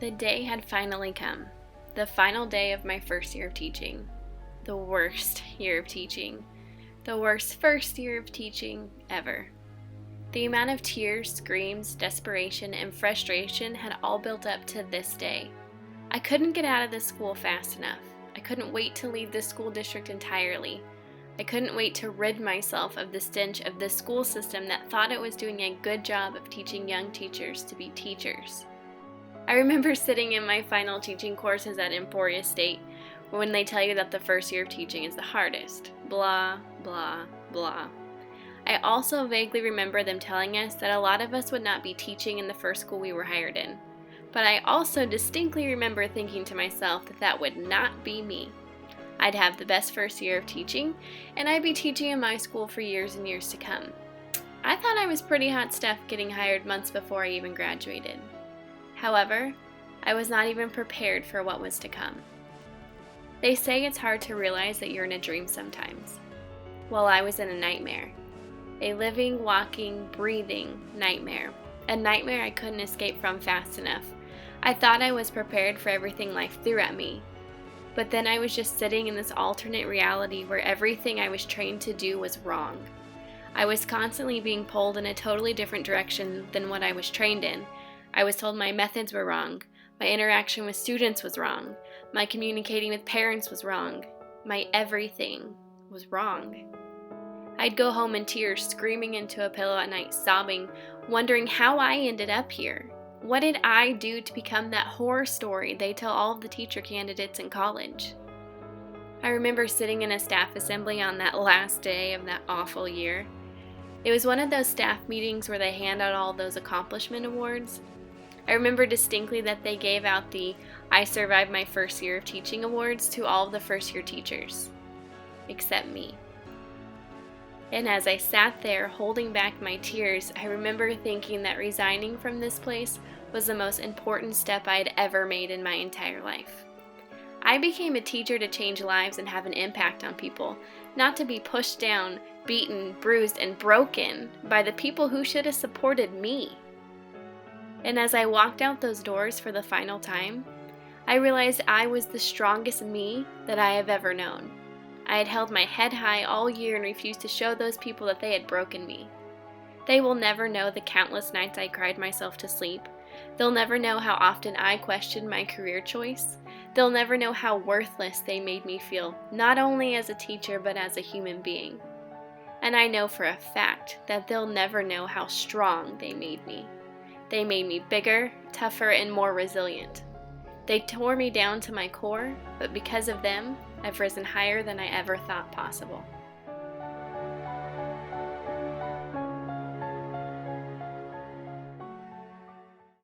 The day had finally come. The final day of my first year of teaching. The worst year of teaching. The worst first year of teaching ever. The amount of tears, screams, desperation, and frustration had all built up to this day. I couldn't get out of this school fast enough. I couldn't wait to leave this school district entirely. I couldn't wait to rid myself of the stench of this school system that thought it was doing a good job of teaching young teachers to be teachers. I remember sitting in my final teaching courses at Emporia State when they tell you that the first year of teaching is the hardest. Blah, blah, blah. I also vaguely remember them telling us that a lot of us would not be teaching in the first school we were hired in. But I also distinctly remember thinking to myself that that would not be me. I'd have the best first year of teaching, and I'd be teaching in my school for years and years to come. I thought I was pretty hot stuff getting hired months before I even graduated. However, I was not even prepared for what was to come. They say it's hard to realize that you're in a dream sometimes. Well, I was in a nightmare. A living, walking, breathing nightmare. A nightmare I couldn't escape from fast enough. I thought I was prepared for everything life threw at me. But then I was just sitting in this alternate reality where everything I was trained to do was wrong. I was constantly being pulled in a totally different direction than what I was trained in. I was told my methods were wrong. My interaction with students was wrong. My communicating with parents was wrong. My everything was wrong. I'd go home in tears, screaming into a pillow at night, sobbing, wondering how I ended up here. What did I do to become that horror story they tell all of the teacher candidates in college? I remember sitting in a staff assembly on that last day of that awful year. It was one of those staff meetings where they hand out all those accomplishment awards. I remember distinctly that they gave out the I Survived My First Year of Teaching awards to all of the first year teachers, except me. And as I sat there holding back my tears, I remember thinking that resigning from this place was the most important step I had ever made in my entire life. I became a teacher to change lives and have an impact on people, not to be pushed down, beaten, bruised, and broken by the people who should have supported me. And as I walked out those doors for the final time, I realized I was the strongest me that I have ever known. I had held my head high all year and refused to show those people that they had broken me. They will never know the countless nights I cried myself to sleep. They'll never know how often I questioned my career choice. They'll never know how worthless they made me feel, not only as a teacher but as a human being. And I know for a fact that they'll never know how strong they made me. They made me bigger, tougher, and more resilient. They tore me down to my core, but because of them, I've risen higher than I ever thought possible.